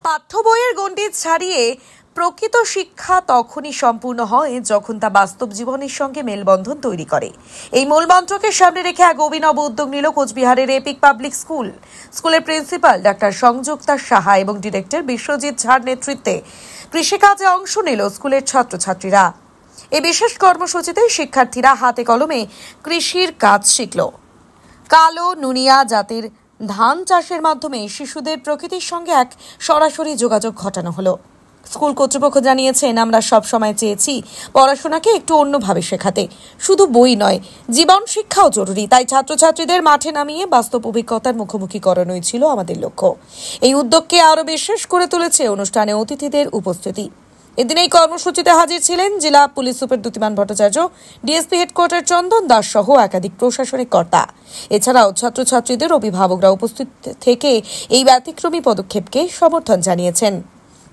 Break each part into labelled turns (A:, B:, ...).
A: পাঠ্য বইয়ের গণ্ডি ছাড়িয়ে প্রকৃত শিক্ষা তখনই সম্পূর্ণ হয় যখন তা বাস্তব জীবনের সঙ্গে মেলবন্ধন তৈরি করে। এই মূলমন্ত্রকে সামনে রেখে এক অভিনব উদ্যোগ নিল কোচবিহারের এপিক পাবলিক স্কুল। স্কুলের প্রিন্সিপাল ডাক্তার সংযুক্তা সাহা এবং ডিরেক্টর বিশ্বজিৎ ঝাড় নেতৃত্বে কৃষিকাজে অংশ নিল স্কুলের ছাত্রছাত্রীরা। এই বিশেষ কর্মসূচিতে শিক্ষার্থীরা হাতে কলমে কৃষির কাজ শিখল। কালো নুনিয়া জাতের ধান চাষের মাধ্যমে শিশুদের প্রকৃতির সঙ্গে এক সরাসরি যোগাযোগ ঘটানো হলো। স্কুল কর্তৃপক্ষ জানিয়েছেন, আমরা সব সময় চেয়েছি পড়াশোনাকে একটু অন্যভাবে শেখাতে, শুধু বই নয়, জীবন শিক্ষাও জরুরি। তাই ছাত্রছাত্রীদের মাঠে নামিয়ে বাস্তব অভিজ্ঞতার মুখোমুখি করানোই ছিল আমাদের লক্ষ্য। এই উদ্যোগকে আরো বিশেষ করে তুলেছে অনুষ্ঠানে অতিথিদের উপস্থিতি। এদিন এই কর্মসূচিতে হাজির ছিলেন জেলা police super Dyutiman Bhattacharya, DSP headquarter Chandan Das সহ একাধিক প্রশাসনিক কর্তা। এছাড়াও ছাত্রছাত্রীদের অভিভাবকরা উপস্থিত থেকে এই ব্যতিক্রমী পদক্ষেপকে সমর্থন জানিয়েছেন।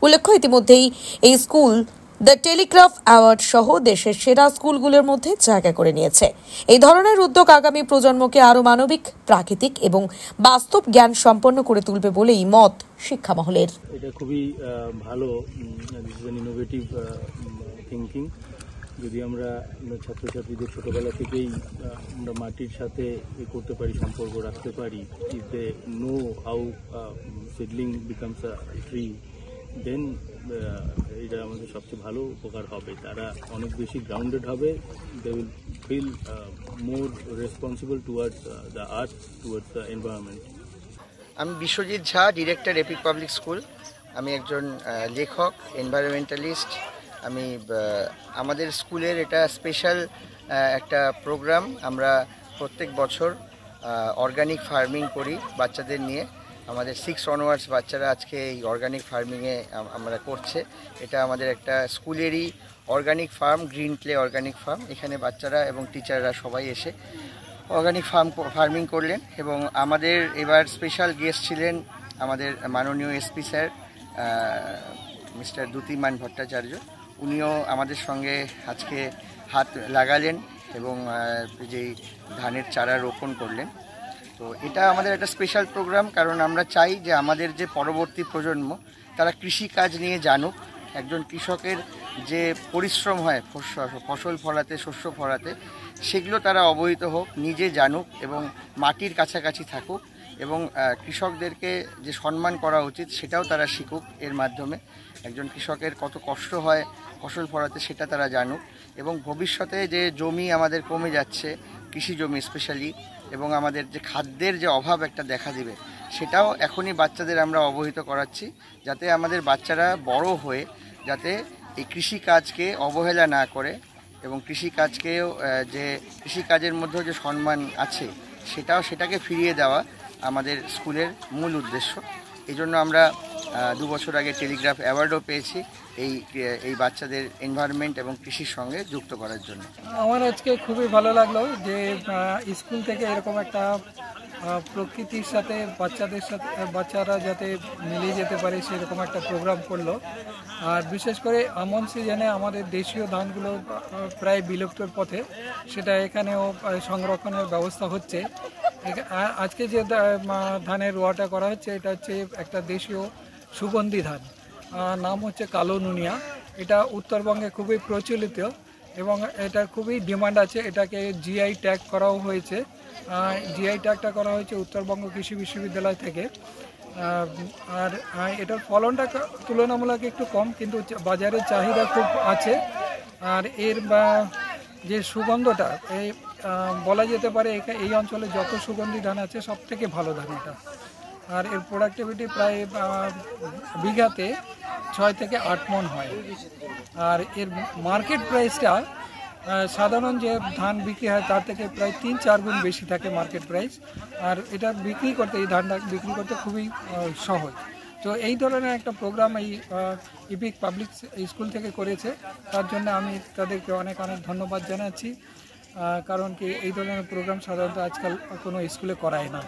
A: উল্লেখ্য, ইতিমধ্যেই এই স্কুল দ্য টেলিগ্রাফ অ্যাওয়ার্ড সহ দেশের সেরা স্কুলগুলোর মধ্যে জায়গা করে নিয়েছে। এই ধরনের উদ্যোগ আগামী প্রজন্মকে আরো মানবিক, প্রাকৃতিক এবং বাস্তব জ্ঞান সম্পন্ন করে তুলবে বলেই মত শিক্ষা মহলের।
B: এটা খুবই ভালো, ইনোভেটিভ থিঙ্কিং। যদি আমরা ছাত্রছাত্রীদের ছোটবেলা থেকেই আমরা মাটির সাথে করতে পারি, সম্পর্ক রাখতে পারি, if they know how seedling becomes a tree, then এটা আমাদের সবচেয়ে ভালো উপকার হবে। তারা অনেক বেশি গ্রাউন্ডেড হবে, they will feel more responsible towards the earth, towards the environment.
C: আমি Biswajit Jha, director epic public school. আমি একজন লেখক, এনভায়রনমেন্টালিস্ট। আমি আমাদের স্কুলের এটা স্পেশাল একটা প্রোগ্রাম। আমরা প্রত্যেক বছর অর্গানিক ফার্মিং করি বাচ্চাদের নিয়ে। আমাদের 6 অনওয়ার্ডস বাচ্চারা আজকে এই অর্গানিক ফার্মিংয়ে আমরা করছে। এটা আমাদের একটা স্কুলেরই organic farm, green clay organic farm. এখানে বাচ্চারা এবং টিচাররা সবাই এসে অর্গানিক ফার্মিং করলেন। এবং আমাদের এবার স্পেশাল গেস্ট ছিলেন আমাদের মাননীয় SP sir mister Dyutiman Bhattacharya. উনিও আমাদের সঙ্গে আজকে হাত লাগালেন এবং যেই ধানের চারা রোপণ করলেন। তো এটা আমাদের একটা স্পেশাল প্রোগ্রাম, কারণ আমরা চাই যে আমাদের যে পরবর্তী প্রজন্ম তারা কৃষিকাজ নিয়ে জানুক। একজন কৃষকের যে পরিশ্রম হয় ফসল ফলাতে, শস্য ফলাতে, সেগুলো তারা অবহিত হোক, নিজে জানুক এবং মাটির কাছাকাছি থাকুক। এবং কৃষকদেরকে যে সম্মান করা উচিত সেটাও তারা শিখুক। এর মাধ্যমে একজন কৃষকের কত কষ্ট হয় ফসল ফলাতে সেটা তারা জানুক। এবং ভবিষ্যতে যে জমি আমাদের কমে যাচ্ছে, কৃষি জমি স্পেশালি, এবং আমাদের যে খাদ্যের যে অভাব একটা দেখা দিবে, সেটাও এখনই বাচ্চাদের আমরা অবহিত করাচ্ছি, যাতে আমাদের বাচ্চারা বড় হয়ে যাতে এই কৃষিকাজকে অবহেলা না করে এবং কৃষিকাজকেও যে কৃষিকাজের মধ্যেও যে সম্মান আছে সেটাকে ফিরিয়ে দেওয়া আমাদের স্কুলের মূল উদ্দেশ্য। এই জন্য আমরা 2 বছর আগে টেলিগ্রাফ অ্যাওয়ার্ডও পেয়েছি এই বাচ্চাদের এনভায়রনমেন্ট এবং কৃষির সঙ্গে যুক্ত করার জন্য।
D: আমার আজকে খুবই ভালো লাগলো যে স্কুল থেকে এরকম একটা প্রকৃতির সাথে বাচ্চারা যাতে মিলিয়ে যেতে পারে সেরকম একটা প্রোগ্রাম করলো। আর বিশেষ করে আমন সিজনে আমাদের দেশীয় ধানগুলো প্রায় বিলুপ্তর পথে, সেটা এখানেও সংরক্ষণের ব্যবস্থা হচ্ছে। আজকে যে ধানের রোয়াটা করা হচ্ছে, এটা হচ্ছে একটা দেশীয় সুগন্ধি ধান, নাম হচ্ছে কালো নুনিয়া। এটা উত্তরবঙ্গে খুবই প্রচলিত এবং এটা খুবই ডিমান্ড আছে। এটাকে জিআই ট্যাগ করাও হয়েছে। জিআই ট্যাগটা করা হয়েছে উত্তরবঙ্গ কৃষি বিশ্ববিদ্যালয় থেকে। আর এটার ফলনটা তুলনামূলক একটু কম, কিন্তু বাজারে চাহিদা খুব আছে। আর এর যে সুগন্ধটা, এই বলা যেতে পারে এই অঞ্চলে যত সুগন্ধি ধান আছে সব থেকে ভালো ধান এটা। আর এর প্রোডাক্টিভিটি প্রায় বিঘাতে 6 থেকে 8 মণ হয়। আর এর মার্কেট প্রাইসটা সাধারণ যে ধান বিক্রি হয় তার থেকে প্রায় 3-4 গুণ বেশি থাকে মার্কেট প্রাইস। আর এটা এই ধানটা বিক্রি করতে খুবই সহজ। তো এই ধরনের একটা প্রোগ্রাম এই এপিক পাবলিক স্কুল থেকে করেছে, তার জন্য আমি তাদেরকে অনেক ধন্যবাদ জানাচ্ছি। কারণ কি এই ধরনের প্রোগ্রাম সাধারণত আজকাল কোনো স্কুলে করায় না।